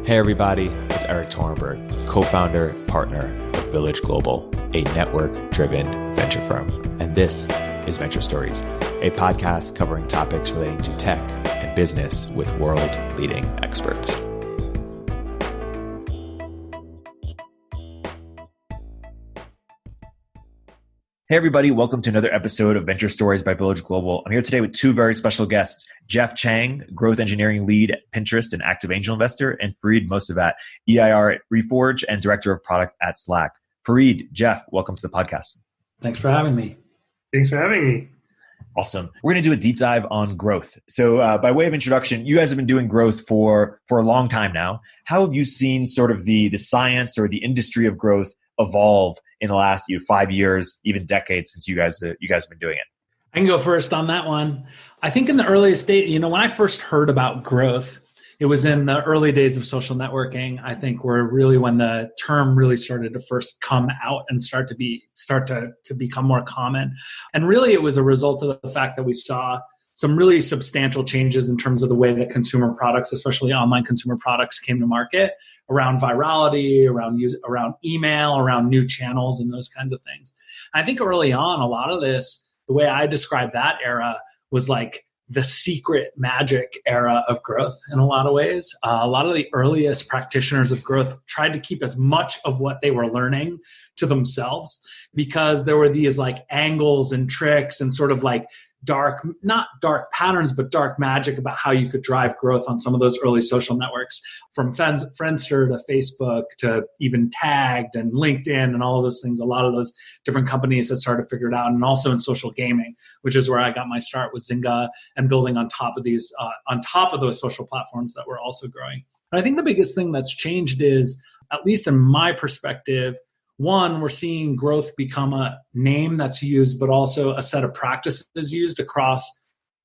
Hey everybody, it's Eric Torenberg, co-founder, partner of Village Global, a network-driven venture firm. And this is Venture Stories, a podcast covering topics relating to tech and business with world-leading experts. Hey everybody, welcome to another episode of Venture Stories by Village Global. I'm here today with two very special guests, Jeff Chang, growth engineering lead at Pinterest and active angel investor, and Fareed Mosavat, EIR at Reforge and director of product at Slack. Fareed, Jeff, welcome to the podcast. Thanks for having me. Thanks for having me. Awesome. We're going to do a deep dive on growth. So by way of introduction, you guys have been doing growth for a long time now. How have you seen sort of the science or the industry of growth evolve in the last 5 years, even decades since you guys have been doing it? I can go first on that one. I think in the earliest days, when I first heard about growth, it was in the early days of social networking. I think were really when the term really started to first come out and start to become more common. And really it was a result of the fact that we saw some really substantial changes in terms of the way that consumer products, especially online consumer products, came to market around virality, around email, around new channels and those kinds of things. I think early on, a lot of this, the way I describe that era was like the secret magic era of growth in a lot of ways. A lot of the earliest practitioners of growth tried to keep as much of what they were learning to themselves because there were these like angles and tricks and sort of like not dark patterns, but dark magic about how you could drive growth on some of those early social networks, from Friendster to Facebook to even Tagged and LinkedIn and all of those things. A lot of those different companies that started to figure it out, and also in social gaming, which is where I got my start with Zynga and building on top of those social platforms that were also growing. And I think the biggest thing that's changed is, at least in my perspective, one, we're seeing growth become a name that's used, but also a set of practices used across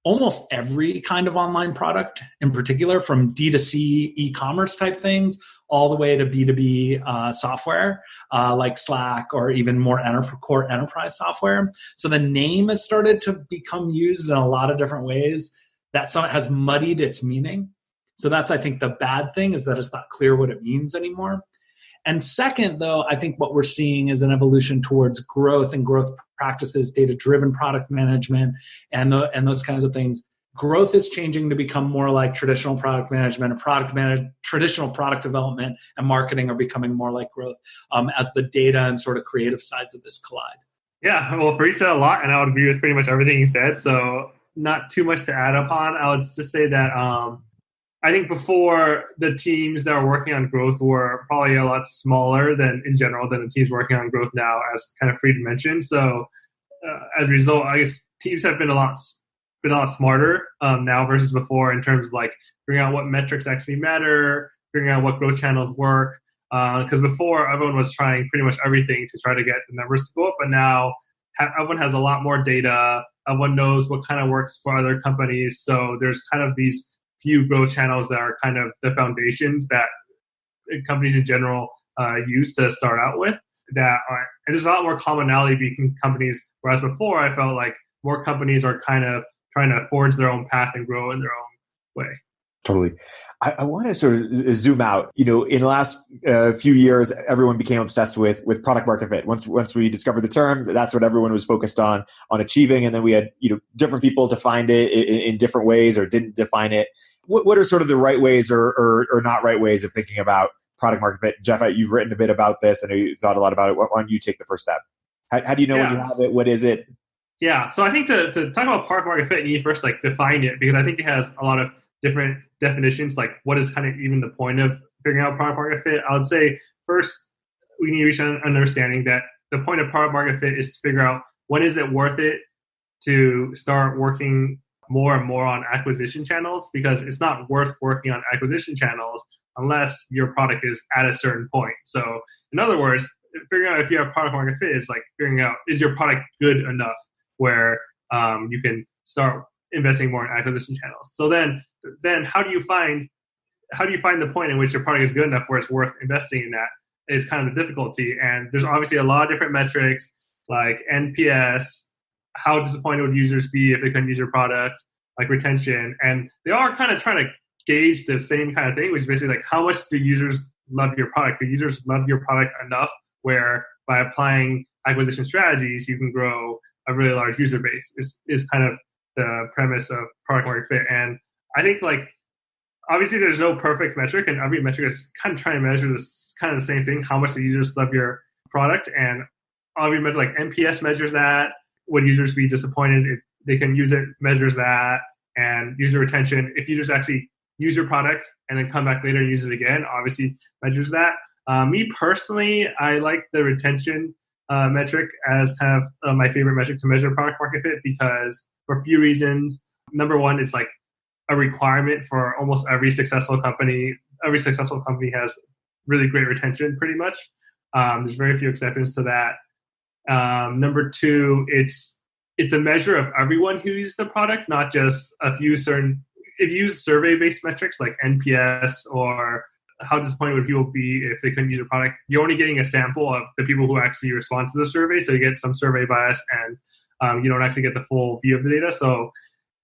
almost every kind of online product, in particular from D2C e-commerce type things all the way to B2B software like Slack or even more core enterprise software. So the name has started to become used in a lot of different ways that has muddied its meaning. So that's, I think, the bad thing, is that it's not clear what it means anymore. And second, though, I think what we're seeing is an evolution towards growth and growth practices, data-driven product management, and those kinds of things. Growth is changing to become more like traditional product management, traditional product development and marketing are becoming more like growth as the data and sort of creative sides of this collide. Yeah, well, Fareed said a lot, and I would agree with pretty much everything he said. So not too much to add upon. I would just say that I think before, the teams that are working on growth were probably a lot smaller than the teams working on growth now, as kind of Fareed mentioned. So as a result, I guess teams have been a lot smarter now versus before in terms of like figuring out what metrics actually matter, figuring out what growth channels work. Because before, everyone was trying pretty much everything to try to get the numbers to go up, but now everyone has a lot more data. Everyone knows what kind of works for other companies. So there's kind of these few growth channels that are kind of the foundations that companies in general use to start out with. And there's a lot more commonality between companies, whereas before I felt like more companies are kind of trying to forge their own path and grow in their own way. Totally. I want to sort of zoom out. In the last few years, everyone became obsessed with product market fit. Once we discovered the term, that's what everyone was focused on achieving. And then we had different people defined it in different ways or didn't define it. What are sort of the right ways or not right ways of thinking about product market fit? Jeff, you've written a bit about this. I know you thought a lot about it. Why don't you take the first step? How do you know when you have it? What is it? Yeah. So I think to talk about product market fit, you need first define it, because I think it has a lot of different definitions, like what is kind of even the point of figuring out product market fit. I would say first we need to reach an understanding that the point of product market fit is to figure out when is it worth it to start working more and more on acquisition channels, because it's not worth working on acquisition channels unless your product is at a certain point. So in other words, figuring out if you have product market fit is like figuring out, is your product good enough where you can start investing more in acquisition channels. So then how do you find the point in which your product is good enough where it's worth investing in? That is kind of the difficulty. And there's obviously a lot of different metrics like NPS, how disappointed would users be if they couldn't use your product, like retention. And they are kind of trying to gauge the same kind of thing, which is basically like, how much do users love your product? Do users love your product enough where by applying acquisition strategies, you can grow a really large user base is kind of the premise of product market fit. And I think like, obviously there's no perfect metric, and every metric is kind of trying to measure this kind of the same thing, how much the users love your product. And every measure like NPS measures that. Would users be disappointed if they can use it, measures that. And user retention, if users actually use your product and then come back later and use it again, obviously measures that. Me personally, I like the retention metric as kind of my favorite metric to measure product market fit, because for a few reasons. Number one, it's like a requirement for almost every successful company. Every successful company has really great retention, pretty much. There's very few exceptions to that. Number two, it's a measure of everyone who uses the product, not just a few certain. If you use survey-based metrics like NPS or how disappointed would people be if they couldn't use your product, you're only getting a sample of the people who actually respond to the survey. So you get some survey bias, and you don't actually get the full view of the data. So,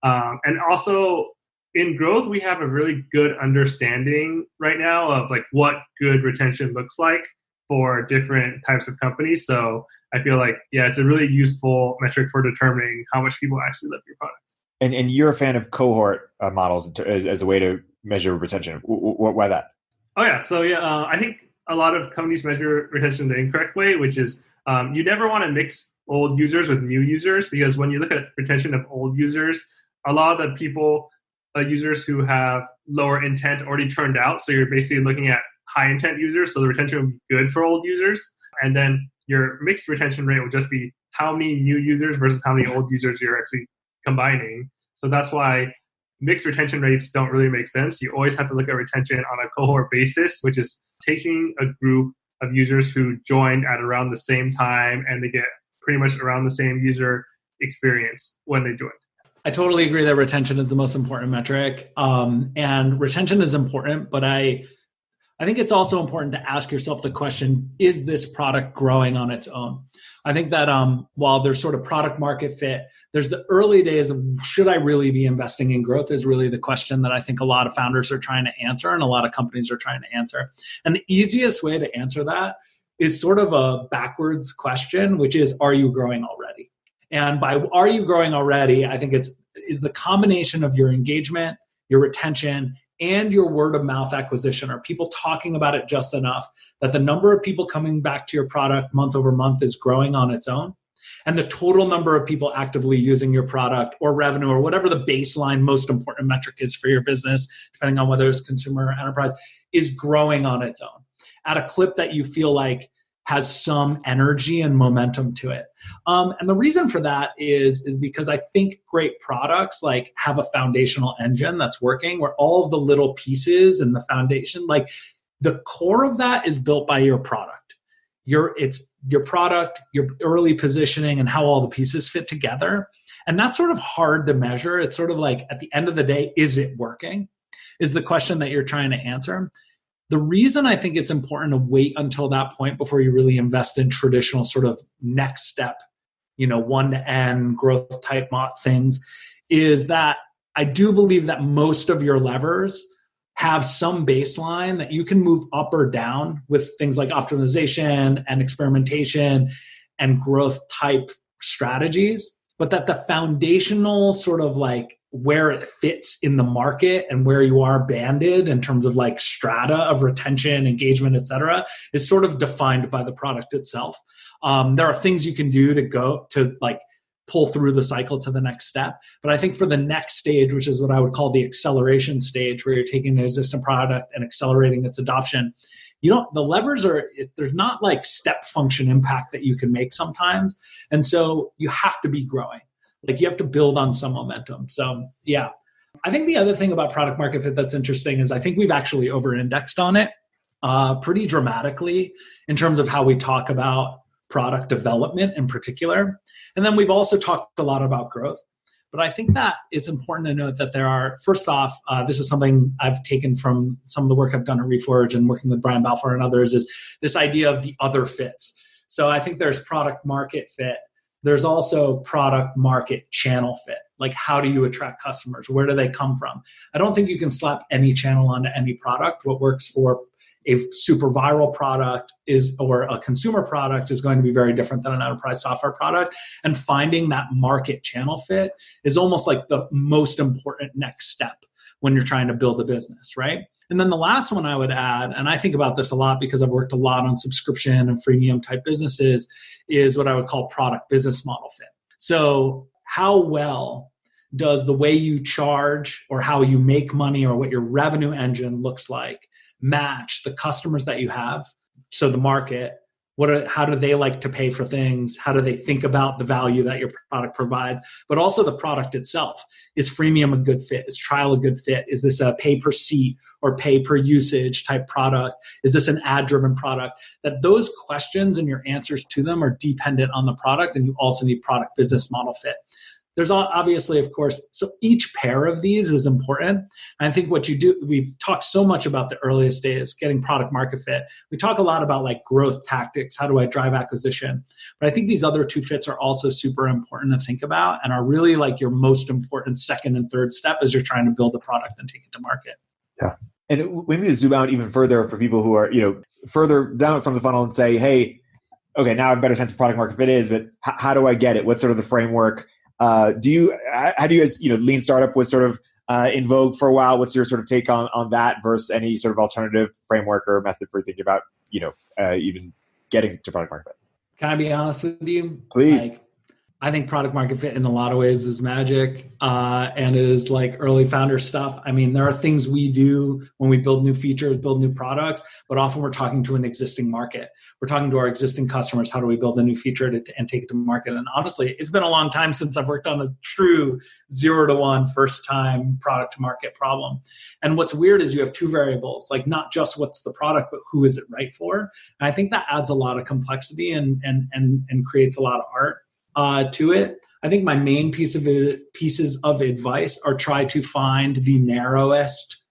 and also in growth, we have a really good understanding right now of like what good retention looks like for different types of companies. So I feel like, yeah, it's a really useful metric for determining how much people actually love your product. And you're a fan of cohort models as a way to measure retention. Why that? Oh, yeah. So, I think a lot of companies measure retention the incorrect way, which is you never want to mix old users with new users, because when you look at retention of old users, a lot of the people, users who have lower intent already turned out. So you're basically looking at high intent users. So the retention will be good for old users. And then your mixed retention rate will just be how many new users versus how many old users you're actually combining. So that's why mixed retention rates don't really make sense. You always have to look at retention on a cohort basis, which is taking a group of users who joined at around the same time and they get pretty much around the same user experience when they joined. I totally agree that retention is the most important metric. And retention is important, but I think it's also important to ask yourself the question, is this product growing on its own? I think that while there's sort of product market fit, there's the early days of should I really be investing in growth is really the question that I think a lot of founders are trying to answer and a lot of companies are trying to answer. And the easiest way to answer that is sort of a backwards question, which is, are you growing already? And by are you growing already, I think is the combination of your engagement, your retention, and your word of mouth acquisition. Are people talking about it just enough that the number of people coming back to your product month over month is growing on its own? And the total number of people actively using your product or revenue or whatever the baseline most important metric is for your business, depending on whether it's consumer or enterprise, is growing on its own at a clip that you feel like has some energy and momentum to it. And the reason for that is because I think great products like have a foundational engine that's working where all of the little pieces and the foundation, like the core of that is built by your product. It's your product, your early positioning, and how all the pieces fit together. And that's sort of hard to measure. It's sort of like at the end of the day, is it working? Is the question that you're trying to answer. The reason I think it's important to wait until that point before you really invest in traditional sort of next step, 1-to-N growth type things, is that I do believe that most of your levers have some baseline that you can move up or down with things like optimization and experimentation and growth type strategies, but that the foundational sort of like where it fits in the market and where you are banded in terms of like strata of retention, engagement, et cetera, is sort of defined by the product itself. There are things you can do to go to like pull through the cycle to the next step. But I think for the next stage, which is what I would call the acceleration stage, where you're taking an existing product and accelerating its adoption, the levers there's not like step function impact that you can make sometimes. And so you have to be growing. Like you have to build on some momentum. So yeah, I think the other thing about product market fit that's interesting is I think we've actually over-indexed on it pretty dramatically in terms of how we talk about product development in particular. And then we've also talked a lot about growth. But I think that it's important to note that there are, first off, this is something I've taken from some of the work I've done at Reforge and working with Brian Balfour and others, is this idea of the other fits. So I think there's product market fit. there's also product market channel fit. Like, how do you attract customers? Where do they come from? I don't think you can slap any channel onto any product. What works for a super viral product or a consumer product is going to be very different than an enterprise software product. And finding that market channel fit is almost like the most important next step when you're trying to build a business, right? And then the last one I would add, and I think about this a lot because I've worked a lot on subscription and freemium type businesses, is what I would call product business model fit. So how well does the way you charge or how you make money or what your revenue engine looks like match the customers that you have? So the market, how do they like to pay for things? How do they think about the value that your product provides? But also the product itself. Is freemium a good fit? Is trial a good fit? Is this a pay per seat or pay per usage type product? Is this an ad driven product? That those questions and your answers to them are dependent on the product, and you also need product business model fit. There's obviously, of course, so each pair of these is important. And I think what you do, we've talked so much about the earliest days, getting product market fit. We talk a lot about like growth tactics. How do I drive acquisition? But I think these other two fits are also super important to think about and are really like your most important second and third step as you're trying to build a product and take it to market. Yeah. And maybe to zoom out even further for people who are, further down from the funnel and say, hey, okay, now I have a better sense of product market fit is, but how do I get it? What's sort of the framework? How do you guys, lean startup was sort of in vogue for a while. What's your sort of take on that versus any sort of alternative framework or method for thinking about, even getting to product market fit? Can I be honest with you? Please. I think product market fit in a lot of ways is magic and is like early founder stuff. I mean, there are things we do when we build new features, build new products, but often we're talking to an existing market. We're talking to our existing customers. How do we build a new feature and take it to market? And honestly, it's been a long time since I've worked on a true 0 to 1 first time product to market problem. And what's weird is you have two variables, like not just what's the product, but who is it right for? And I think that adds a lot of complexity and creates a lot of art to it. I think my main pieces of advice are try to find the narrowest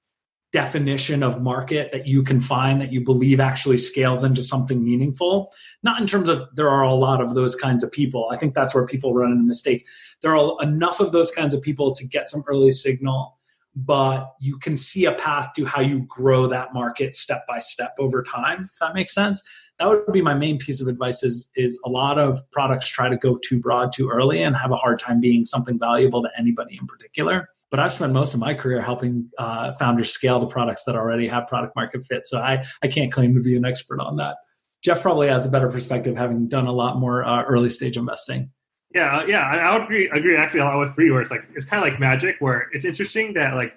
definition of market that you can find that you believe actually scales into something meaningful. Not in terms of there are a lot of those kinds of people. I think that's where people run into mistakes. There are enough of those kinds of people to get some early signal, but you can see a path to how you grow that market step by step over time, if that makes sense. That would be my main piece of advice is a lot of products try to go too broad too early and have a hard time being something valuable to anybody in particular. But I've spent most of my career helping founders scale the products that already have product market fit. So I can't claim to be an expert on that. Jeff probably has a better perspective having done a lot more early stage investing. Yeah. I would agree actually a lot with Free, where it's kind of like magic, where it's interesting that like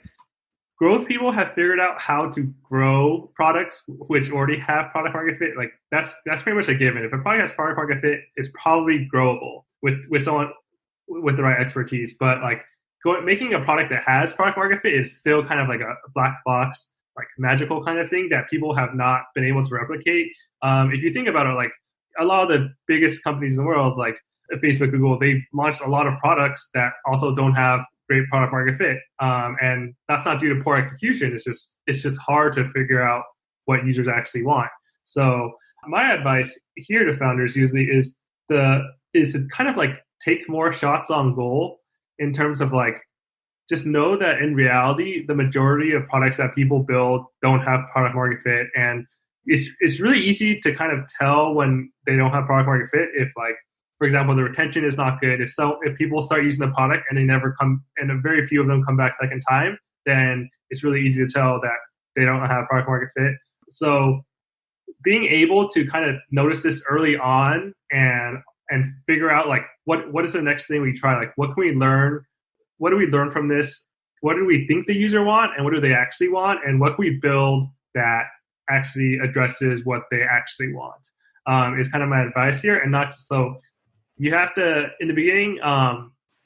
growth people have figured out how to grow products which already have product market fit. Like that's pretty much a given. If a product has product market fit, it's probably growable with someone with the right expertise. But like making a product that has product market fit is still kind of like a black box, like magical kind of thing that people have not been able to replicate. If you think about it, like a lot of the biggest companies in the world, like Facebook, Google, they've launched a lot of products that also don't have great product market fit, and that's not due to poor execution. It's just hard to figure out what users actually want. So my advice here to founders usually is to kind of like take more shots on goal in terms of like just know that in reality the majority of products that people build don't have product market fit, and it's really easy to kind of tell when they don't have product market fit if like, for example, the retention is not good. If people start using the product and they never come, and a very few of them come back second time, then it's really easy to tell that they don't have product market fit. So being able to kind of notice this early on and figure out like what is the next thing we try? Like what can we learn? What do we learn from this? What do we think the user want, and what do they actually want? And what can we build that actually addresses what they actually want? Is kind of my advice here, and not just so. You have to, in the beginning,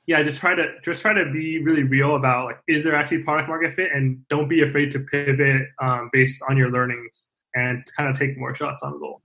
just try to be really real about like, is there actually product market fit, and don't be afraid to pivot based on your learnings and kind of take more shots on goal.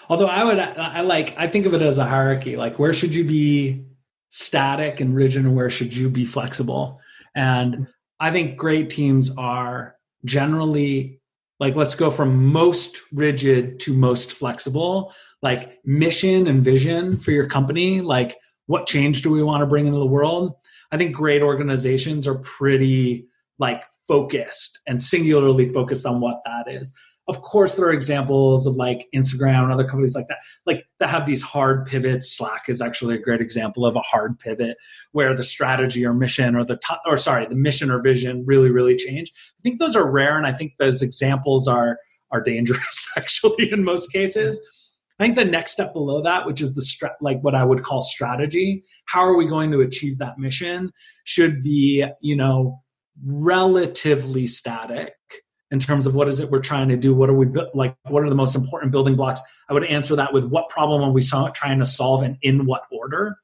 Although I think of it as a hierarchy. Like, where should you be static and rigid, and where should you be flexible? And I think great teams are generally like, let's go from most rigid to most flexible. Like mission and vision for your company, like what change do we want to bring into the world? I think great organizations are pretty like focused and singularly focused on what that is. Of course, there are examples of like Instagram and other companies like that have these hard pivots. Slack is actually a great example of a hard pivot where the strategy or mission or the mission or vision really, really change. I think those are rare, and I think those examples are dangerous actually in most cases. I think the next step below that, which is like what I would call strategy, how are we going to achieve that mission, should be, relatively static in terms of what is it we're trying to do, what are the most important building blocks. I would answer that with what problem are we trying to solve and in what order.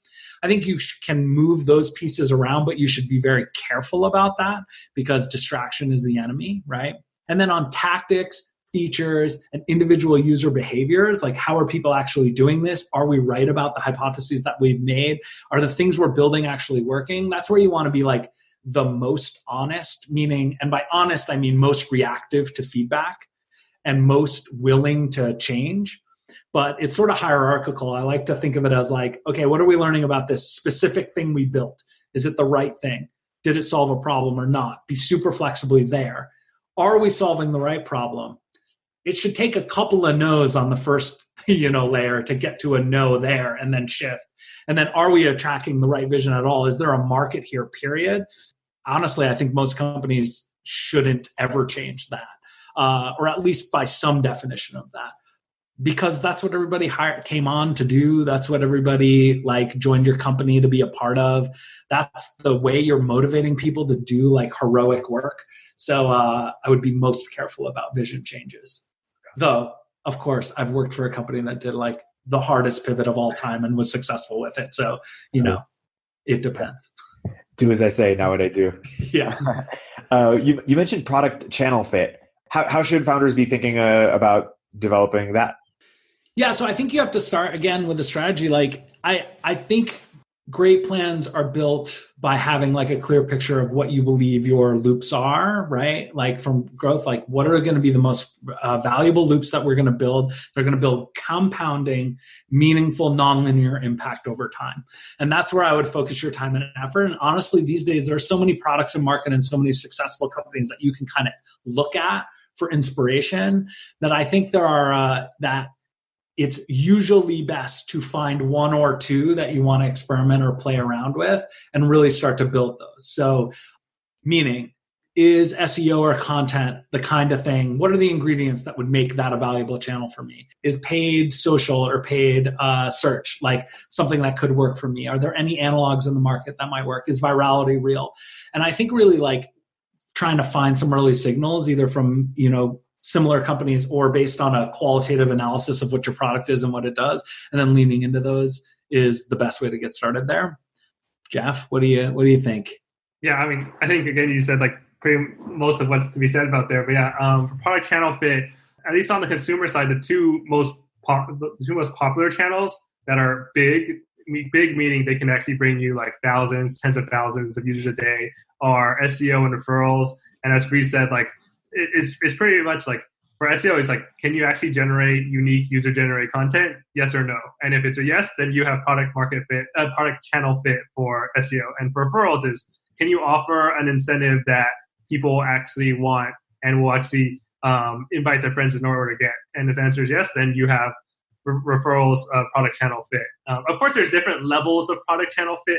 I think you can move those pieces around, but you should be very careful about that because distraction is the enemy, right? And then on tactics, features, and individual user behaviors, like how are people actually doing this? Are we right about the hypotheses that we've made? Are the things we're building actually working? That's where you want to be like the most honest, meaning, and by honest, I mean most reactive to feedback and most willing to change. But it's sort of hierarchical. I like to think of it as like, okay, what are we learning about this specific thing we built? Is it the right thing? Did it solve a problem or not? Be super flexibly there. Are we solving the right problem? It should take a couple of no's on the first, layer to get to a no there and then shift. And then are we tracking the right vision at all? Is there a market here, period? Honestly, I think most companies shouldn't ever change that, or at least by some definition of that, because that's what everybody came on to do. That's what everybody joined your company to be a part of. That's the way you're motivating people to do heroic work. So I would be most careful about vision changes. Though, of course, I've worked for a company that did the hardest pivot of all time and was successful with it. So, it depends. Do as I say, not what I do. Yeah. You mentioned product channel fit. How should founders be thinking about developing that? Yeah, so I think you have to start again with a strategy. I think great plans are built by having a clear picture of what you believe your loops are, right? From growth, what are going to be the most valuable loops that we're going to build? They're going to build compounding, meaningful, nonlinear impact over time. And that's where I would focus your time and effort. And honestly, these days, there are so many products in market and so many successful companies that you can kind of look at for inspiration that I think there are that it's usually best to find one or two that you want to experiment or play around with and really start to build those. So meaning, is SEO or content the kind of thing? What are the ingredients that would make that a valuable channel for me? Is paid social or paid search something that could work for me? Are there any analogs in the market that might work? Is virality real? And I think really trying to find some early signals either from, similar companies or based on a qualitative analysis of what your product is and what it does, and then leaning into those is the best way to get started there. Jeff, what do you think? Yeah, I mean, I think again, you said most of what's to be said about there, but yeah, for product channel fit, at least on the consumer side, the two most popular channels that are big meaning they can actually bring you thousands, tens of thousands of users a day are SEO and referrals. And as Reed said, it's pretty much for SEO, it's can you actually generate unique user-generated content? Yes or no? And if it's a yes, then you have product channel fit for SEO. And for referrals is, can you offer an incentive that people actually want and will actually invite their friends in order to get? And if the answer is yes, then you have referrals product channel fit. Of course, there's different levels of product channel fit.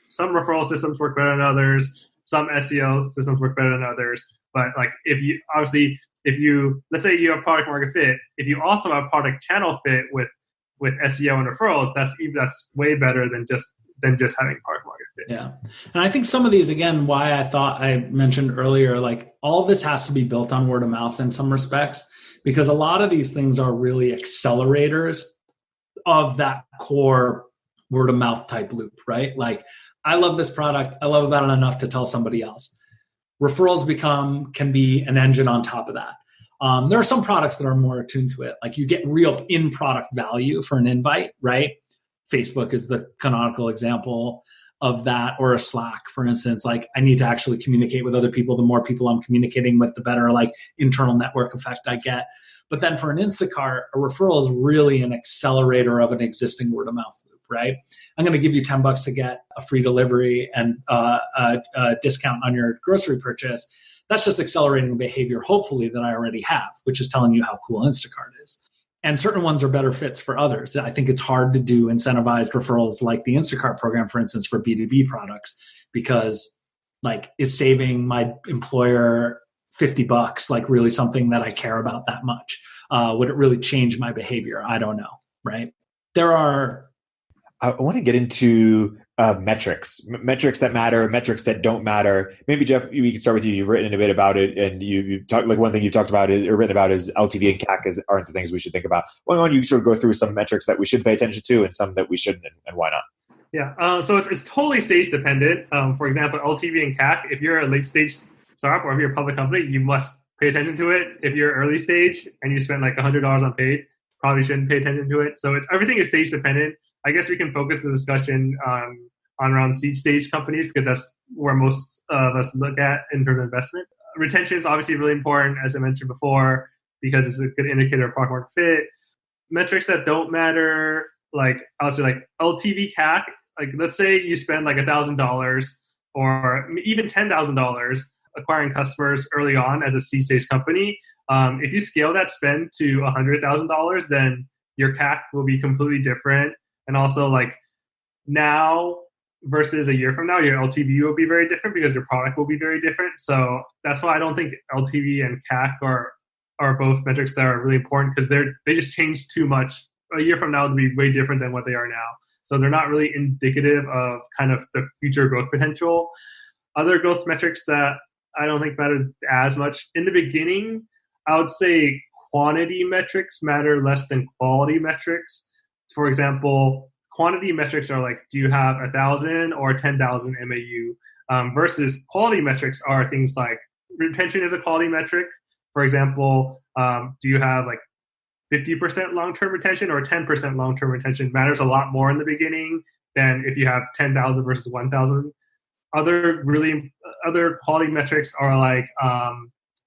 Some referral systems work better than others. Some SEO systems work better than others. But if you let's say you have product market fit, if you also have product channel fit with SEO and referrals, that's way better than just having product market fit. Yeah. And I think some of these, again, why I thought I mentioned earlier, all this has to be built on word of mouth in some respects, because a lot of these things are really accelerators of that core word of mouth type loop, right? I love this product. I love about it enough to tell somebody else. Referrals can be an engine on top of that. There are some products that are more attuned to it. You get real in-product value for an invite, right? Facebook is the canonical example of that, or a Slack, for instance. I need to actually communicate with other people. The more people I'm communicating with, the better internal network effect I get. But then for an Instacart, a referral is really an accelerator of an existing word of mouth loop, right? I'm going to give you $10 to get a free delivery and a discount on your grocery purchase. That's just accelerating behavior, hopefully, that I already have, which is telling you how cool Instacart is. And certain ones are better fits for others. I think it's hard to do incentivized referrals like the Instacart program, for instance, for B2B products, because like, is saving my employer $50 like really something that I care about that much? Would it really change my behavior? I don't know, right? I want to get into metrics that matter, metrics that don't matter. Maybe Jeff, we can start with you. You've written a bit about it, and you talked, like, one thing you've talked about or written about is LTV and CAC aren't the things we should think about. Why don't you sort of go through some metrics that we should pay attention to and some that we shouldn't, and why not? Yeah, so it's totally stage dependent. For example, LTV and CAC, if you're a late stage startup or if you're a public company, you must pay attention to it. If you're early stage and you spend like $100 on paid, probably shouldn't pay attention to it. So everything is stage dependent. I guess we can focus the discussion on around seed stage companies because that's where most of us look at in terms of investment. Retention is obviously really important, as I mentioned before, because it's a good indicator of product market fit. Metrics that don't matter, like I would say like LTV CAC, like let's say you spend like $1,000 or even $10,000 acquiring customers early on as a seed stage company. If you scale that spend to $100,000, then your CAC will be completely different. And also, like, now versus a year from now, your LTV will be very different because your product will be very different. So that's why I don't think LTV and CAC are both metrics that are really important, because they just change too much. A year from now, they'll be way different than what they are now. So they're not really indicative of kind of the future growth potential. Other growth metrics that I don't think matter as much in the beginning, I would say quantity metrics matter less than quality metrics. For example, quantity metrics are like, do you have 1,000 or 10,000 MAU? Versus quality metrics are things like retention is a quality metric. For example, do you have like 50% long-term retention or 10% long-term retention? Matters a lot more in the beginning than if you have 10,000 versus 1,000. Other quality metrics are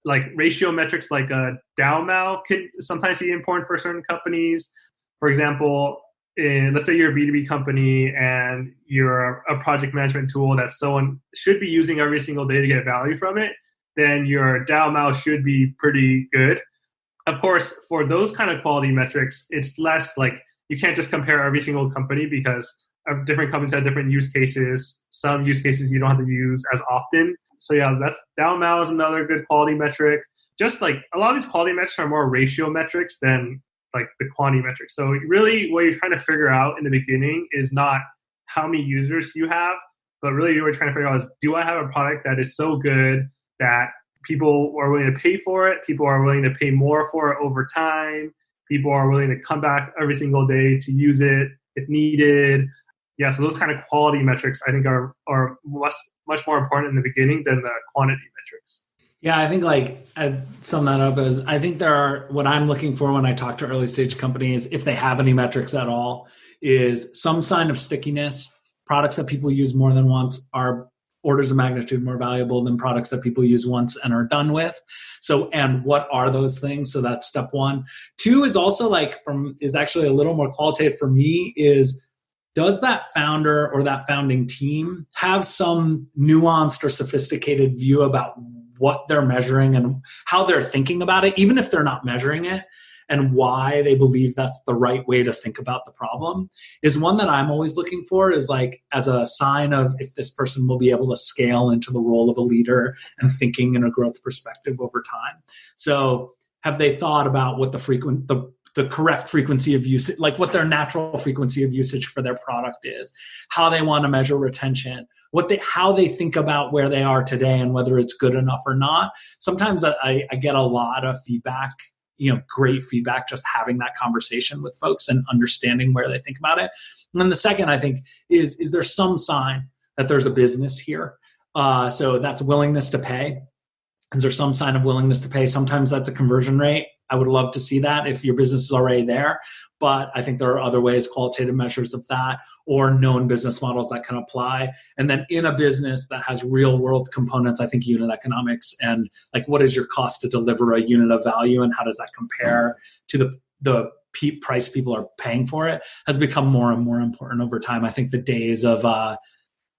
like ratio metrics, like a DAU/MAU can sometimes be important for certain companies. For example, let's say you're a B2B company and you're a project management tool that someone should be using every single day to get value from it, then your DAU/MAU should be pretty good. Of course, for those kind of quality metrics, it's less like you can't just compare every single company because different companies have different use cases. Some use cases you don't have to use as often. So yeah, that's DAU/MAU is another good quality metric. Just like a lot of these quality metrics are more ratio metrics than like the quantity metrics. So really what you're trying to figure out in the beginning is not how many users you have, but really what you're trying to figure out is, do I have a product that is so good that people are willing to pay for it, people are willing to pay more for it over time, people are willing to come back every single day to use it if needed. Yeah, so those kind of quality metrics I think are much more important in the beginning than the quantity metrics. Yeah, I think like I'd sum that up as, I think what I'm looking for when I talk to early stage companies, if they have any metrics at all, is some sign of stickiness. Products that people use more than once are orders of magnitude more valuable than products that people use once and are done with. So, and what are those things? So that's step one. Two is also is actually a little more qualitative for me, is does that founder or that founding team have some nuanced or sophisticated view about what they're measuring and how they're thinking about it, even if they're not measuring it, and why they believe that's the right way to think about the problem, is one that I'm always looking for, is like as a sign of if this person will be able to scale into the role of a leader and thinking in a growth perspective over time. So have they thought about what the correct frequency of usage, like what their natural frequency of usage for their product is, how they want to measure retention, how they think about where they are today and whether it's good enough or not. Sometimes I get a lot of feedback, great feedback, just having that conversation with folks and understanding where they think about it. And then the second, I think, is there some sign that there's a business here? So that's willingness to pay. Is there some sign of willingness to pay? Sometimes that's a conversion rate. I would love to see that if your business is already there. But I think there are other ways, qualitative measures of that, or known business models that can apply. And then in a business that has real world components, I think unit economics and like what is your cost to deliver a unit of value and how does that compare to the price people are paying for it has become more and more important over time. I think the days of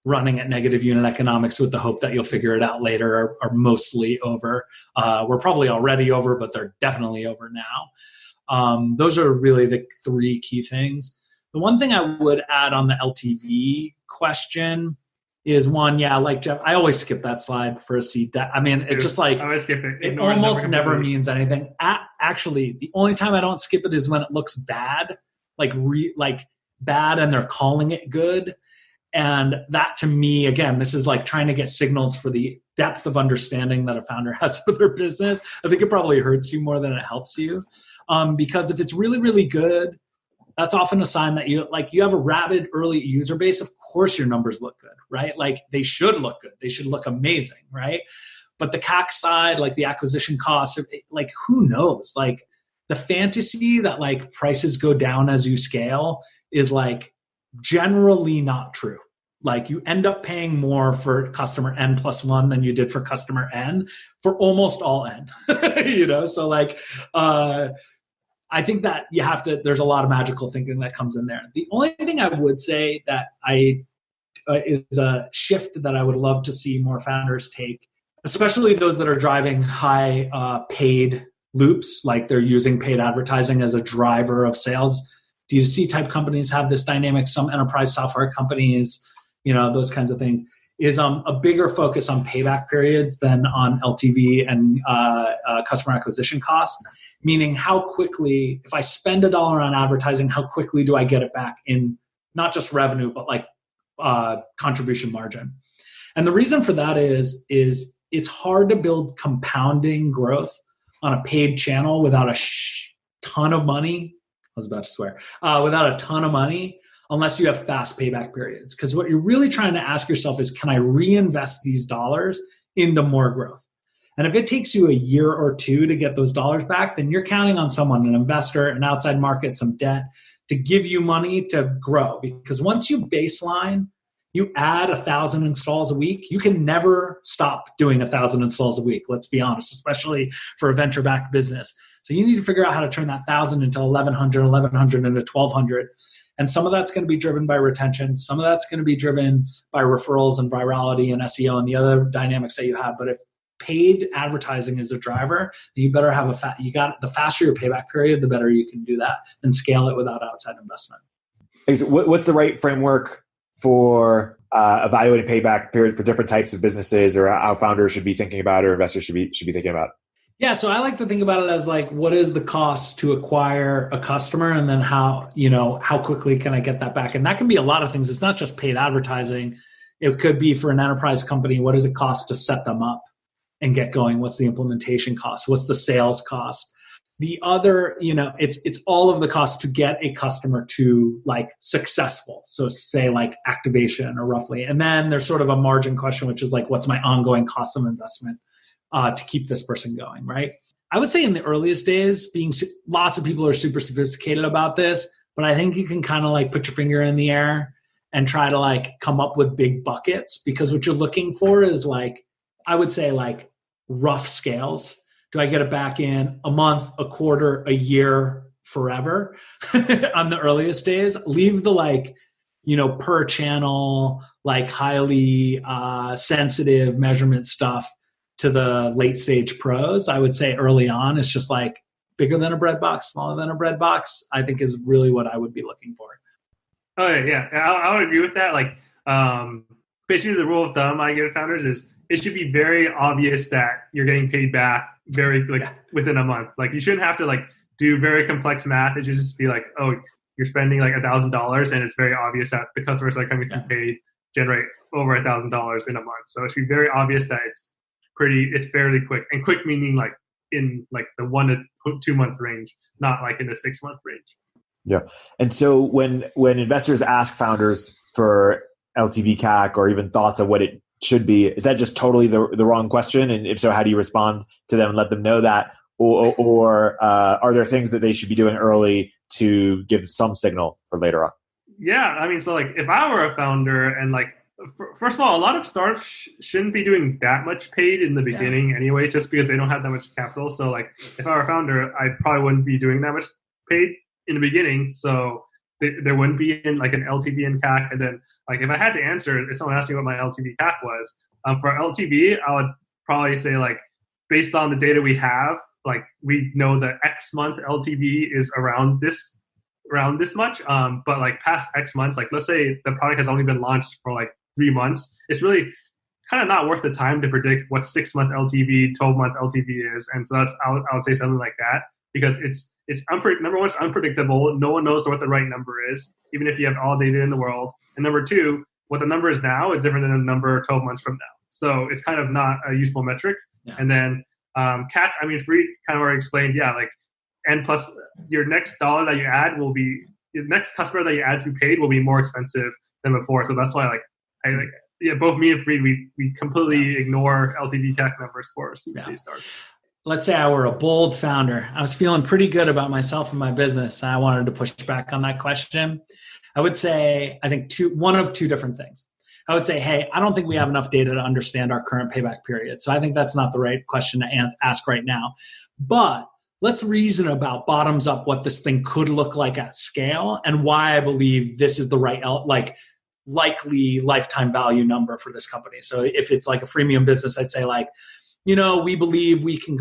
running at negative unit economics with the hope that you'll figure it out later are mostly over. We're probably already over, but they're definitely over now. Those are really the three key things. The one thing I would add on the LTV question is one, like Jeff, I always skip that slide for a seat. I mean, it's just like, I always skip it. It almost never means anything. Actually, the only time I don't skip it is when it looks bad, like bad and they're calling it good. And that to me, again, this is like trying to get signals for the depth of understanding that a founder has of their business. I think it probably hurts you more than it helps you. Because if it's really, really good, that's often a sign that you have a rabid early user base. Of course your numbers look good, right? Like they should look good. They should look amazing, right? But the CAC side, like the acquisition costs, like who knows? Like the fantasy that like prices go down as you scale is like generally not true. Like you end up paying more for customer N+1 than you did for customer N for almost all N, So like, I think that there's a lot of magical thinking that comes in there. The only thing I would say that is a shift that I would love to see more founders take, especially those that are driving high paid loops, like they're using paid advertising as a driver of sales. D2C type companies have this dynamic. Some enterprise software companies, those kinds of things, is a bigger focus on payback periods than on LTV and customer acquisition costs. Meaning how quickly, if I spend $1 on advertising, how quickly do I get it back in not just revenue, but like contribution margin? And the reason for that is it's hard to build compounding growth on a paid channel without a ton of money. I was about to swear. Without a ton of money, unless you have fast payback periods. Because what you're really trying to ask yourself is, can I reinvest these dollars into more growth? And if it takes you a year or two to get those dollars back, then you're counting on someone, an investor, an outside market, some debt, to give you money to grow. Because once you baseline, you add 1,000 installs a week, you can never stop doing 1,000 installs a week, let's be honest, especially for a venture-backed business. So you need to figure out how to turn that 1,000 into 1,100 into 1,200. And some of that's going to be driven by retention. Some of that's going to be driven by referrals and virality and SEO and the other dynamics that you have. But if paid advertising is a driver, then you better have the faster your payback period, the better you can do that and scale it without outside investment. What's the right framework for evaluating payback period for different types of businesses, or how founders should be thinking about it, or investors should be thinking about it? Yeah, so I like to think about it as like, what is the cost to acquire a customer, and then how quickly can I get that back? And that can be a lot of things. It's not just paid advertising. It could be for an enterprise company, what does it cost to set them up and get going? What's the implementation cost? What's the sales cost? The other, it's all of the costs to get a customer to like successful. So say like activation or roughly. And then there's sort of a margin question, which is like, what's my ongoing cost of investment to keep this person going, right? I would say in the earliest days, lots of people are super sophisticated about this, but I think you can kind of like put your finger in the air and try to like come up with big buckets, because what you're looking for is like, I would say like rough scales. Do I get it back in a month, a quarter, a year, forever? On the earliest days, leave the like, per channel, like highly sensitive measurement stuff to the late stage pros. I would say early on, it's just like bigger than a bread box, smaller than a bread box, I think is really what I would be looking for. Oh yeah. I would agree with that. Like, basically the rule of thumb I give founders is it should be very obvious that you're getting paid back within a month. Like you shouldn't have to like do very complex math. It should just be like, oh, you're spending like $1,000 and it's very obvious that the customers that are coming to paid generate over $1,000 in a month. So it should be very obvious that it's fairly quick, and quick meaning like in like the 1 to 2 month range, not like in the 6 month range. Yeah. And so when investors ask founders for LTV CAC or even thoughts of what it should be, is that just totally the wrong question? And if so, how do you respond to them and let them know that? Or are there things that they should be doing early to give some signal for later on? Yeah. I mean, so like if I were a founder and like, first of all, a lot of startups shouldn't be doing that much paid in the beginning anyway, just because they don't have that much capital. So like if I were a founder, I probably wouldn't be doing that much paid in the beginning. So there wouldn't be like an LTV and CAC. And then like if I had to answer, if someone asked me what my LTV CAC was, for LTV, I would probably say like based on the data we have, like we know the X month LTV is around this much. But like past X months, like let's say the product has only been launched for like 3 months, it's really kind of not worth the time to predict what 6-month LTV, 12-month LTV is. And so that's, I would say something like that, because it's number one, it's unpredictable. No one knows what the right number is, even if you have all data in the world. And number two, what the number is now is different than the number 12 months from now. So it's kind of not a useful metric. Yeah. And then CAC, I mean, Fareed kind of already explained, yeah, like, and plus your next dollar that you add will be, your next customer that you add to paid will be more expensive than before. So that's why both me and Fareed, we completely ignore LTV CAC numbers for CPC startups. Let's say I were a bold founder. I was feeling pretty good about myself and my business, and I wanted to push back on that question. I would say, I think one of two different things. I would say, hey, I don't think we have enough data to understand our current payback period. So I think that's not the right question to ask right now. But let's reason about bottoms up what this thing could look like at scale and why I believe this is the right, likely lifetime value number for this company. So if it's like a freemium business, I'd say like, we believe we can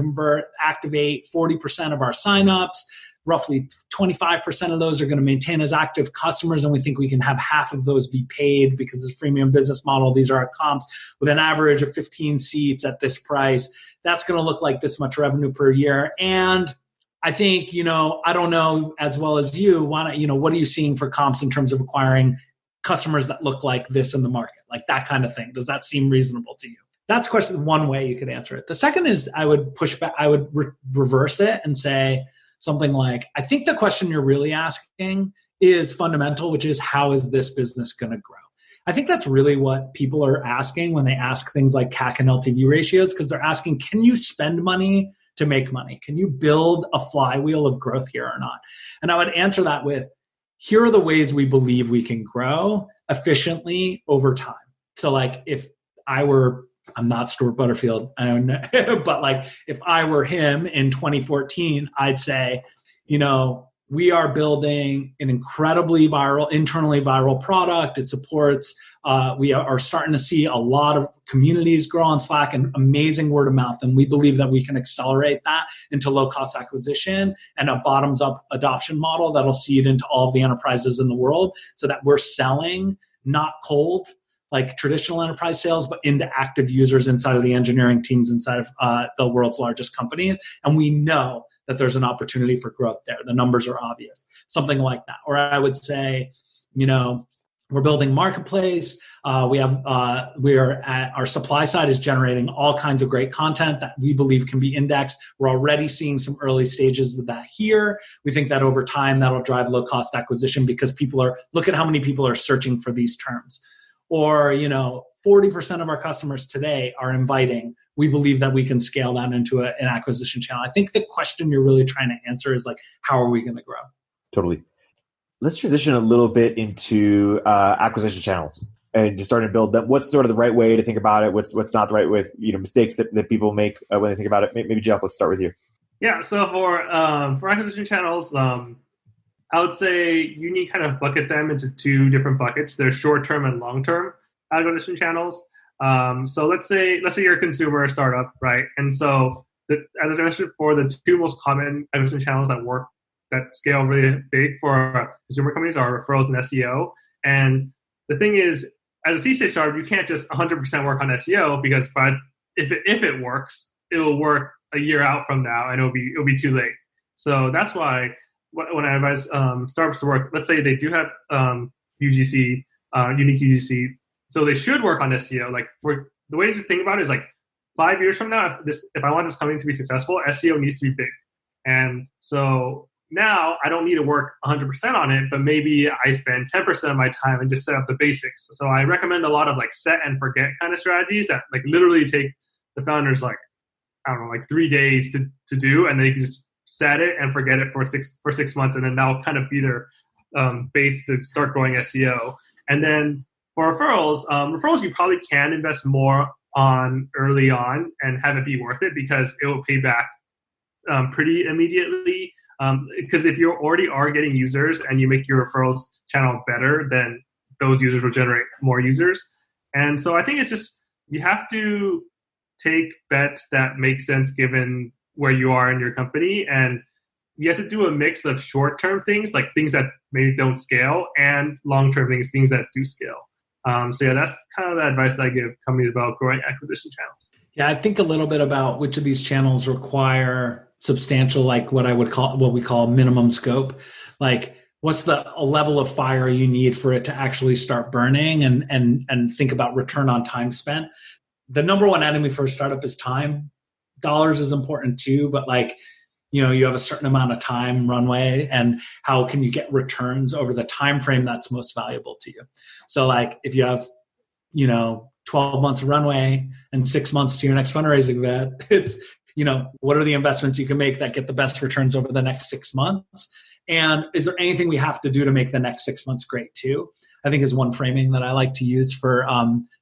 activate 40% of our signups. Roughly 25% of those are going to maintain as active customers, and we think we can have half of those be paid because it's a freemium business model. These are our comps with an average of 15 seats at this price. That's going to look like this much revenue per year. And I think, I don't know as well as you, what are you seeing for comps in terms of acquiring customers that look like this in the market, like that kind of thing? Does that seem reasonable to you? That's question one way you could answer it. The second is I would push back. I would reverse it and say something like, I think the question you're really asking is fundamental, which is how is this business going to grow? I think that's really what people are asking when they ask things like CAC and LTV ratios, because they're asking, can you spend money to make money? Can you build a flywheel of growth here or not? And I would answer that with, here are the ways we believe we can grow efficiently over time. So like I'm not Stuart Butterfield, I don't know, but like if I were him in 2014, I'd say, we are building an incredibly internally viral product. It supports, we are starting to see a lot of communities grow on Slack and amazing word of mouth. And we believe that we can accelerate that into low cost acquisition and a bottoms up adoption model that'll seed into all of the enterprises in the world so that we're selling not cold, like traditional enterprise sales, but into active users inside of the engineering teams inside of the world's largest companies. And we know that there's an opportunity for growth there. The numbers are obvious, something like that. Or I would say, we're building marketplace. Our supply side is generating all kinds of great content that we believe can be indexed. We're already seeing some early stages with that here. We think that over time that'll drive low cost acquisition because look at how many people are searching for these terms. Or, 40% of our customers today are inviting. We believe that we can scale that into an acquisition channel. I think the question you're really trying to answer is like, how are we going to grow? Totally. Let's transition a little bit into acquisition channels and just starting to build them. What's sort of the right way to think about it? What's not the right way? Mistakes that people make when they think about it. Maybe Jeff, let's start with you. Yeah. So for acquisition channels, I would say you need to kind of bucket them into two different buckets. There's short-term and long-term acquisition channels. So let's say you're a consumer startup, right? And so as I mentioned before, the two most common acquisition channels that scale really big for consumer companies are referrals and SEO. And the thing is, as a C-stage startup, you can't just 100% work on SEO because if it works, it will work a year out from now and it'll be too late. So that's why when I advise startups to work, let's say they do have UGC, unique UGC, so they should work on SEO. Like the way to think about it is like 5 years from now, if I want this company to be successful, SEO needs to be big. And so now I don't need to work 100% on it, but maybe I spend 10% of my time and just set up the basics. So I recommend a lot of like set and forget kind of strategies that like literally take the founders like 3 days to do, and they can just set it and forget it for six months, and then that'll kind of be their base to start growing SEO. And then for referrals you probably can invest more on early on and have it be worth it because it will pay back pretty immediately. Because if you already are getting users and you make your referrals channel better, then those users will generate more users. And so I think it's just, you have to take bets that make sense given where you are in your company. And you have to do a mix of short-term things, like things that maybe don't scale, and long-term things that do scale. So yeah, that's kind of the advice that I give companies about growing acquisition channels. Yeah, I think a little bit about which of these channels require substantial, like what we call minimum scope. Like, what's the level of fire you need for it to actually start burning, and think about return on time spent. The number one enemy for a startup is time. Dollars is important too, but you have a certain amount of time runway, and how can you get returns over the time frame that's most valuable to you. So if you have 12 months of runway and 6 months to your next fundraising event, it's what are the investments you can make that get the best returns over the next 6 months, and is there anything we have to do to make the next 6 months great too, I think is one framing that I like to use for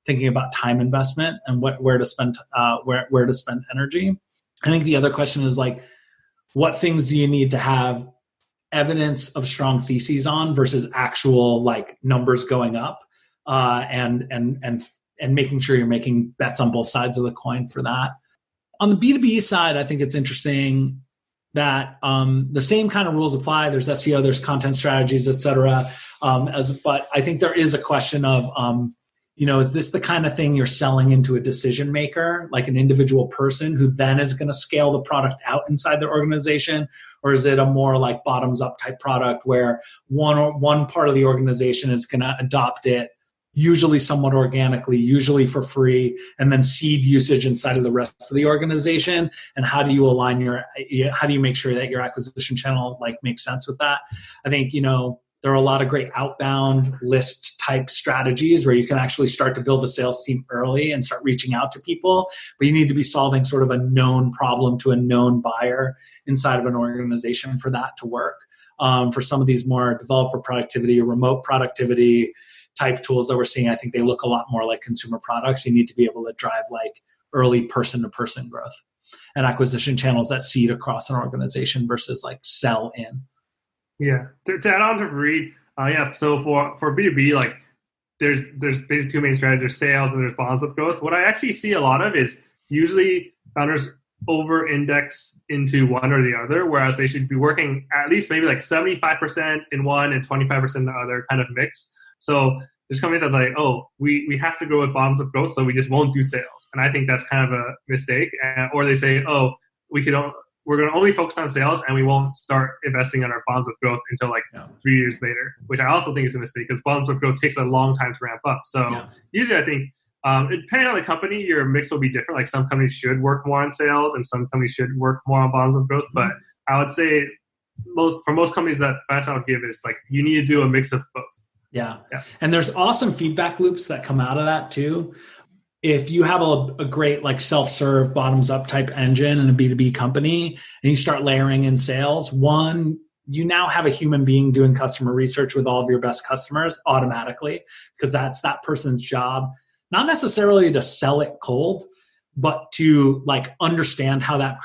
thinking about time investment and where to spend energy. I think the other question is what things do you need to have evidence of strong theses on versus actual numbers going up, and making sure you're making bets on both sides of the coin for that. On the B2B side, I think it's interesting that the same kind of rules apply. There's SEO, there's content strategies, et cetera. But I think there is a question of, is this the kind of thing you're selling into a decision maker, like an individual person who then is going to scale the product out inside their organization? Or is it a more bottoms up type product where one part of the organization is going to adopt it, usually somewhat organically, usually for free, and then seed usage inside of the rest of the organization? And how do you align how do you make sure that your acquisition channel makes sense with that? I think, there are a lot of great outbound list type strategies where you can actually start to build a sales team early and start reaching out to people, but you need to be solving sort of a known problem to a known buyer inside of an organization for that to work. For some of these more developer productivity or remote productivity type tools that we're seeing, I think they look a lot more like consumer products. You need to be able to drive early person-to-person growth and acquisition channels that seed across an organization versus sell in. Yeah. To add on to Reed, so for B2B, there's basically two main strategies. There's sales and there's bottoms-up growth. What I actually see a lot of is usually founders over-index into one or the other, whereas they should be working at least maybe 75% in one and 25% in the other kind of mix. So there's companies that's we have to grow with bottoms-up growth, so we just won't do sales. And I think that's kind of a mistake. Or they say, we're going to only focus on sales and we won't start investing in our bottoms-up growth until 3 years later, which I also think is a mistake because bottoms-up growth takes a long time to ramp up. So usually I think, depending on the company, your mix will be different. Some companies should work more on sales and some companies should work more on bottoms-up growth. But I would say for most companies, that advice I would give is you need to do a mix of both. Yeah. And there's awesome feedback loops that come out of that too. If you have a great self-serve bottoms up type engine in a B2B company and you start layering in sales, one, you now have a human being doing customer research with all of your best customers automatically, because that's that person's job, not necessarily to sell it cold, but to understand how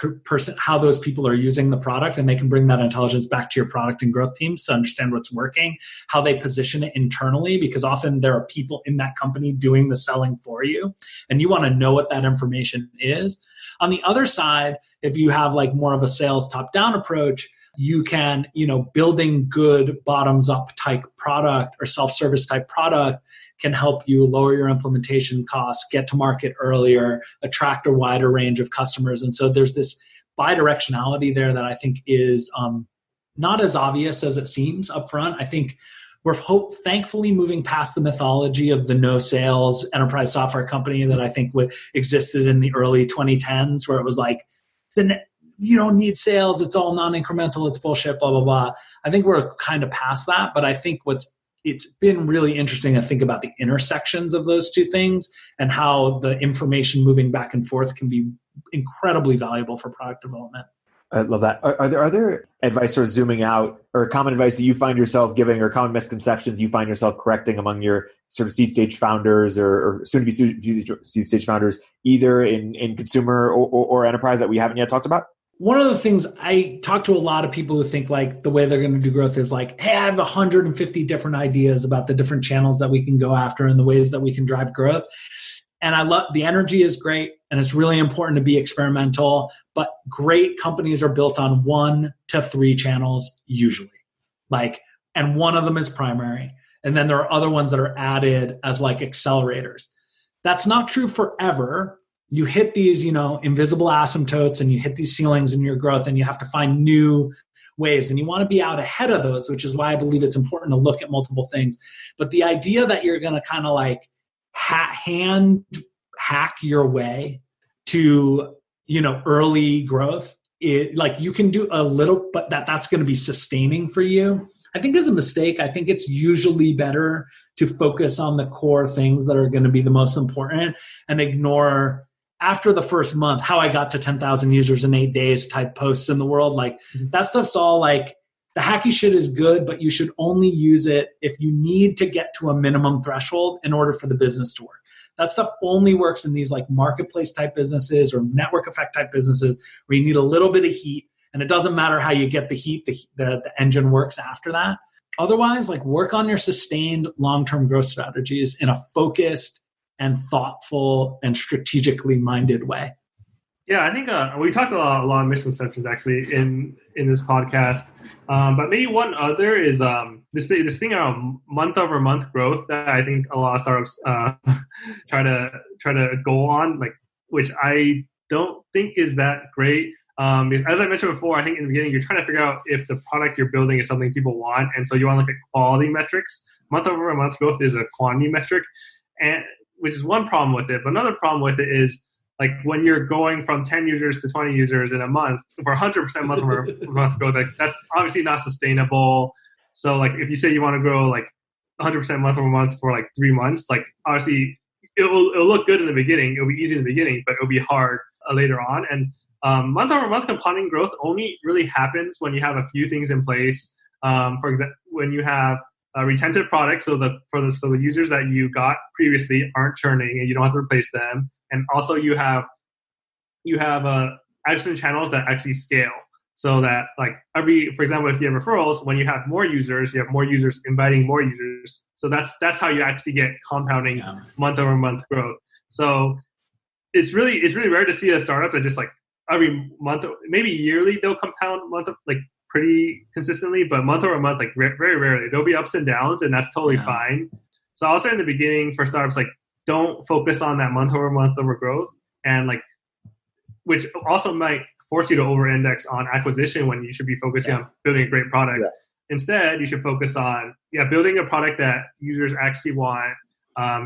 how those people are using the product, and they can bring that intelligence back to your product and growth teams to understand what's working, how they position it internally, because often there are people in that company doing the selling for you, and you want to know what that information is. On the other side, if you have more of a sales top-down approach, you can, building good bottoms-up type product or self-service type product can help you lower your implementation costs, get to market earlier, attract a wider range of customers. And so there's this bidirectionality there that I think is not as obvious as it seems upfront. I think we're thankfully moving past the mythology of the no sales enterprise software company that I think existed in the early 2010s, where it was you don't need sales, it's all non-incremental, it's bullshit, blah, blah, blah. I think we're kind of past that, but I think it's been really interesting to think about the intersections of those two things and how the information moving back and forth can be incredibly valuable for product development. I love that. Are there other advice or zooming out or common advice that you find yourself giving or common misconceptions you find yourself correcting among your sort of seed stage founders or soon to be seed stage founders, either in consumer or enterprise that we haven't yet talked about? one of the things I talk to a lot of people who think like the way they're going to do growth is like, hey, I have 150 different ideas about the different channels that we can go after and the ways that we can drive growth. And I love the energy is great. And it's really important to be experimental, but great companies are built on 1 to 3 channels usually. And one of them is primary. And then there are other ones that are added as like accelerators. That's not true forever. You hit these, invisible asymptotes and you hit these ceilings in your growth and you have to find new ways. And you want to be out ahead of those, which is why I believe it's important to look at multiple things. But the idea that you're going to kind of like hand hack your way to, early growth, you can do a little, but that's going to be sustaining for you, I think is a mistake. I think it's usually better to focus on the core things that are going to be the most important and ignore after the first month, how I got to 10,000 users in 8 days type posts in the world. That stuff's all like the hacky shit is good, but you should only use it if you need to get to a minimum threshold in order for the business to work. That stuff only works in these like marketplace type businesses or network effect type businesses where you need a little bit of heat. And it doesn't matter how you get the heat, the engine works after that. Otherwise, work on your sustained long-term growth strategies in a focused and thoughtful and strategically minded way. Yeah, I think we talked a lot of misconceptions actually in this podcast. But maybe one other is this thing around month-over-month growth that I think a lot of startups try to go on, which I don't think is that great. Because as I mentioned before, I think in the beginning, you're trying to figure out if the product you're building is something people want. And so you want to look at quality metrics. Month over month growth is a quantity metric, and which is one problem with it. But another problem with it is when you're going from 10 users to 20 users in a month for 100% month over month growth, that's obviously not sustainable. So if you say you want to grow 100% month over month for 3 months, obviously it'll look good in the beginning. It'll be easy in the beginning, but it'll be hard later on. And month-over-month compounding growth only really happens when you have a few things in place. For example, when you have a retentive product, so the users that you got previously aren't churning and you don't have to replace them, and also you have action channels that actually scale. So that for example, if you have referrals, when you have more users, you have more users inviting more users. So that's how you actually get compounding month-over-month growth. So it's really rare to see a startup that just every month, maybe yearly, they'll compound pretty consistently, but month over month, very rarely. There'll be ups and downs, and that's totally fine. So I'll say in the beginning for startups, don't focus on that month over month over growth, and which also might force you to over index on acquisition when you should be focusing on building a great product. Yeah. Instead, you should focus on building a product that users actually want,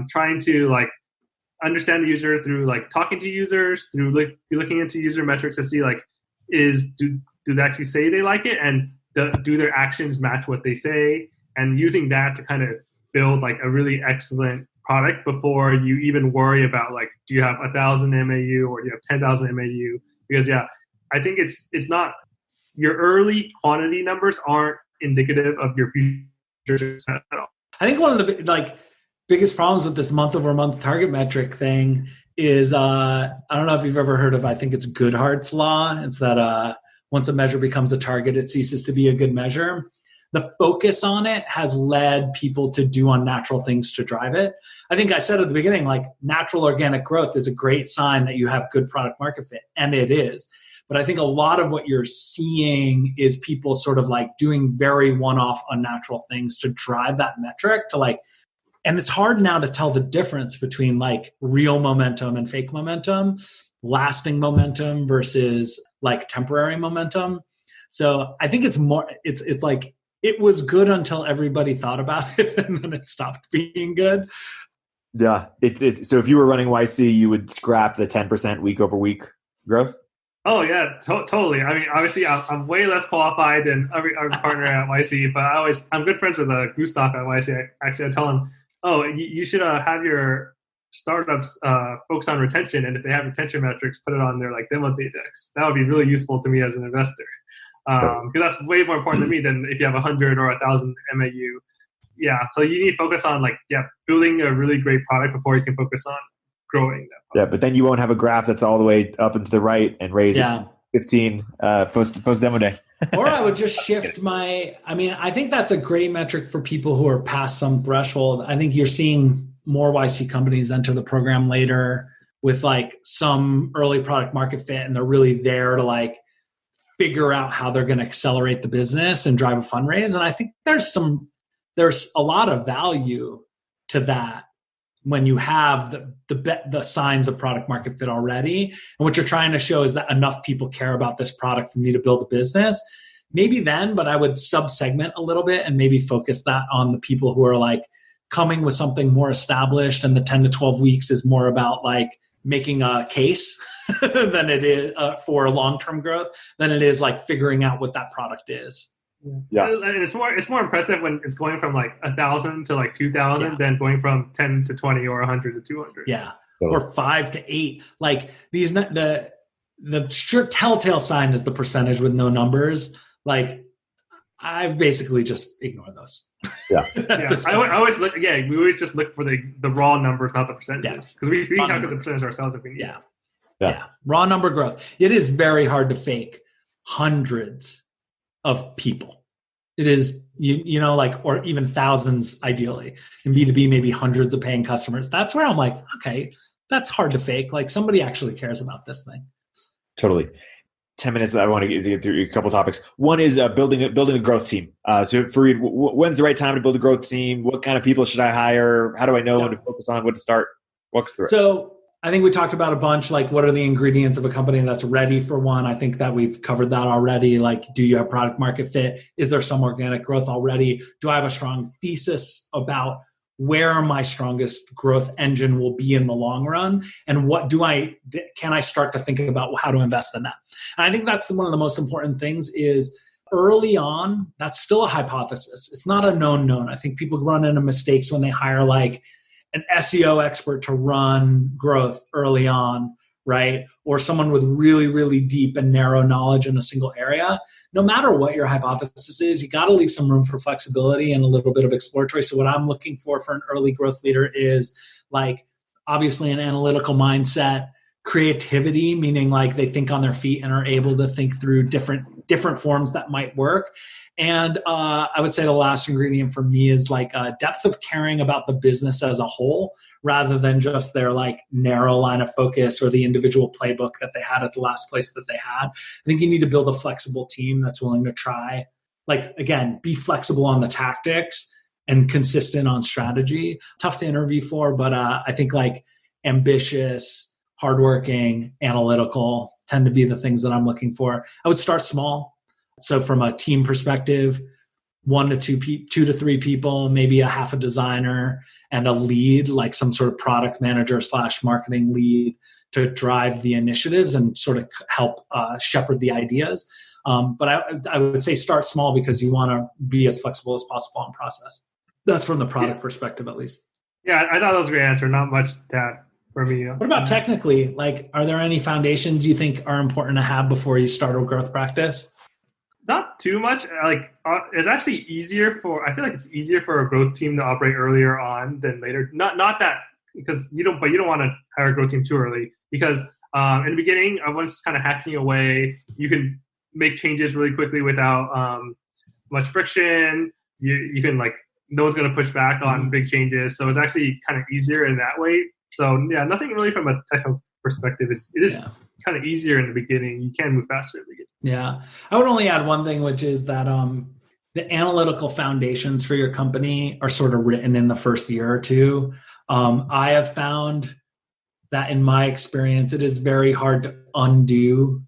trying to understand the user through talking to users, through looking into user metrics to see do they actually say they like it, and do their actions match what they say, and using that to kind of build a really excellent product before you even worry about do you have 1,000 MAU or do you have 10,000 MAU? Because I think it's not, your early quantity numbers aren't indicative of your future success at all. I think one of the biggest problems with this month-over-month target metric thing is I don't know if you've ever heard of, I think it's Goodhart's law. It's that once a measure becomes a target, it ceases to be a good measure. The focus on it has led people to do unnatural things to drive it. I think I said at the beginning, natural organic growth is a great sign that you have good product market fit, and it is. But I think a lot of what you're seeing is people sort of doing very one-off unnatural things to drive that metric to and it's hard now to tell the difference between real momentum and fake momentum, lasting momentum versus temporary momentum. So I think it's more, it's it was good until everybody thought about it and then it stopped being good. Yeah. So if you were running YC, you would scrap the 10% week over week growth? Oh yeah, totally. I mean, obviously I'm way less qualified than every partner at YC, but I'm good friends with Gustav at YC. Actually, I tell him, you should have your startups focus on retention, and if they have retention metrics, put it on their demo decks. That would be really useful to me as an investor, because that's way more important to me than if you have 100 or 1,000 MAU. Yeah, so you need to focus on building a really great product before you can focus on growing that product. Yeah, but then you won't have a graph that's all the way up and to the right and raising. Yeah. 15 post demo day. Or I would just shift I think that's a great metric for people who are past some threshold. I think you're seeing more YC companies enter the program later with like some early product market fit, and they're really there to like figure out how they're going to accelerate the business and drive a fundraise. And I think there's a lot of value to that when you have the signs of product market fit already. And what you're trying to show is that enough people care about this product for me to build a business. Maybe then, but I would sub-segment a little bit and maybe focus that on the people who are like coming with something more established, and the 10 to 12 weeks is more about like making a case than it is for long-term growth than it is like figuring out what that product is. Yeah, and it's more impressive when it's going from like 1,000 to like 2,000 than going from 10 to 20 or 100 to 200. Yeah, or 5 to 8. Like these, the sure telltale sign is the percentage with no numbers. Like I basically just ignore those. Yeah, I always look. Yeah, we always just look for the raw numbers, not the percentages, because we can calculate the percentage ourselves if we need. Yeah, raw number growth. It is very hard to fake hundreds of people. It is, you know, like, or even thousands ideally. In B2B, maybe hundreds of paying customers. That's where I'm like, okay, that's hard to fake. Like somebody actually cares about this thing. Totally. 10 minutes. I want to get through a couple topics. One is building a growth team. So Fareed, when's the right time to build a growth team? What kind of people should I hire? How do I know when to focus on, what to start? Walk us through it. So I think we talked about a bunch, like what are the ingredients of a company that's ready for one? I think that we've covered that already. Like, do you have product market fit? Is there some organic growth already? Do I have a strong thesis about where my strongest growth engine will be in the long run? And can I start to think about how to invest in that? And I think that's one of the most important things is early on, that's still a hypothesis. It's not a known. I think people run into mistakes when they hire like an SEO expert to run growth early on, right? Or someone with really, really deep and narrow knowledge in a single area. No matter what your hypothesis is, you got to leave some room for flexibility and a little bit of exploratory. So what I'm looking for an early growth leader is like, obviously an analytical mindset, creativity, meaning like they think on their feet and are able to think through different forms that might work. And I would say the last ingredient for me is like a depth of caring about the business as a whole, rather than just their like narrow line of focus or the individual playbook that they had at the last place that they had. I think you need to build a flexible team that's willing to try, like, again, be flexible on the tactics and consistent on strategy. Tough to interview for, but I think like ambitious, hardworking, analytical tend to be the things that I'm looking for. I would start small. So from a team perspective, 1 to 2 to 3 people, maybe a half a designer and a lead, like some sort of product manager / marketing lead to drive the initiatives and sort of help shepherd the ideas. But I would say start small because you want to be as flexible as possible on process. That's from the product perspective, at least. Yeah, I thought that was a great answer. Not much to add for me. What about technically? Like, are there any foundations you think are important to have before you start a growth practice? Not too much. Like, it's actually easier I feel like it's easier for a growth team to operate earlier on than later. Not that because you don't want to hire a growth team too early, because in the beginning, everyone's just kind of hacking away. You can make changes really quickly without much friction. You can like, no one's going to push back on big changes. So it's actually kind of easier in that way. So yeah, nothing really from a technical perspective. It is kind of easier in the beginning. You can move faster in the beginning. Yeah. I would only add one thing, which is that the analytical foundations for your company are sort of written in the first year or two. I have found that in my experience, it is very hard to undo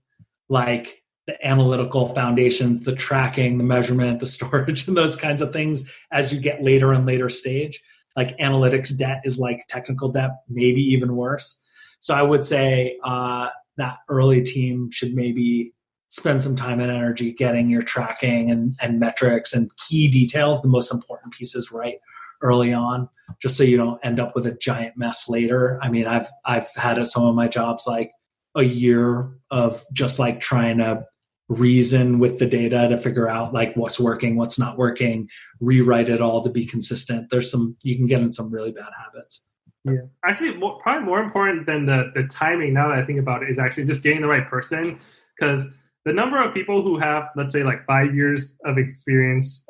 like the analytical foundations, the tracking, the measurement, the storage, and those kinds of things as you get later and later stage. Like analytics debt is like technical debt, maybe even worse. So I would say that early team should maybe spend some time and energy getting your tracking and metrics and key details, the most important pieces, right early on, just so you don't end up with a giant mess later. I mean, I've had at some of my jobs like a year of just like trying to reason with the data to figure out like what's working, what's not working, rewrite it all to be consistent. You can get in some really bad habits. Yeah, actually, probably more important than the timing, now that I think about it, is actually just getting the right person. because the number of people who have, let's say, like 5 years of experience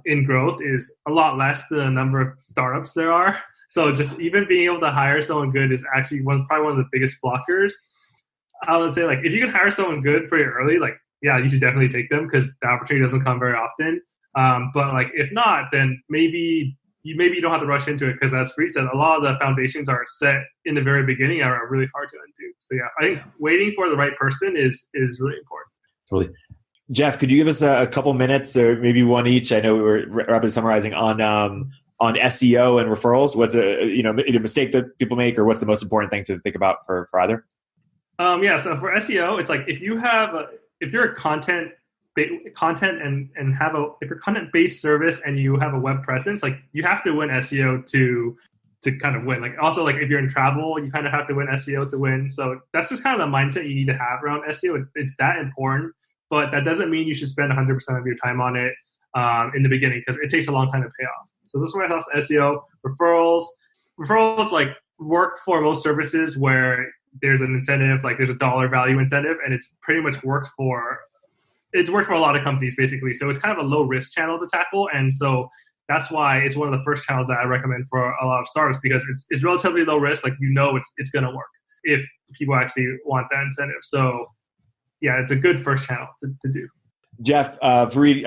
in growth is a lot less than the number of startups there are. So just even being able to hire someone good is actually probably one of the biggest blockers. I would say, like, if you can hire someone good pretty early, like, yeah, you should definitely take them because the opportunity doesn't come very often. But like, if not, then maybe you don't have to rush into it because, as Fareed said, a lot of the foundations are set in the very beginning and are really hard to undo. So yeah, I think waiting for the right person is really important. Totally. Jeff, could you give us a couple minutes, or maybe one each? I know we were rapidly summarizing on SEO and referrals. What's either mistake that people make, or what's the most important thing to think about for either? So for SEO, it's like if you're a content and have if you're content-based service and you have a web presence, like you have to win SEO to kind of win. Like also, like if you're in travel, you kind of have to win SEO to win. So that's just kind of the mindset you need to have around SEO. It's that important, but that doesn't mean you should spend 100% of your time on it in the beginning because it takes a long time to pay off. So this is where it helps SEO. Referrals like work for most services where there's an incentive, like there's a dollar value incentive, and it's pretty much worked for a lot of companies basically. So it's kind of a low risk channel to tackle. And so that's why it's one of the first channels that I recommend for a lot of startups because it's relatively low risk. Like, it's going to work if people actually want that incentive. So yeah, it's a good first channel to do. Jeff, Fareed,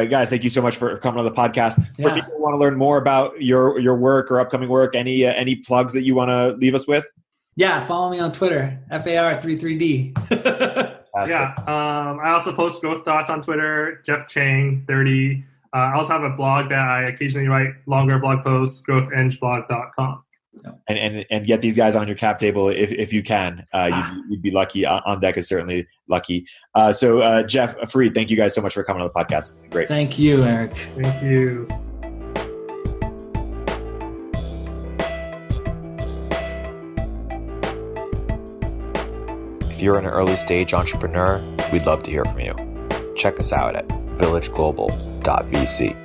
guys, thank you so much for coming on the podcast. Yeah. For people who want to learn more about your work or upcoming work, any plugs that you want to leave us with? Yeah, follow me on Twitter, FAR33D. Yeah, I also post growth thoughts on Twitter, Jeff Chang 30. I also have a blog that I occasionally write longer blog posts, growthengblog.com. And get these guys on your cap table if you can. You'd be lucky. On Deck is certainly lucky. So Jeff, Fareed, thank you guys so much for coming on the podcast. Great. Thank you, Eric. Thank you. If you're an early stage entrepreneur, we'd love to hear from you. Check us out at villageglobal.vc.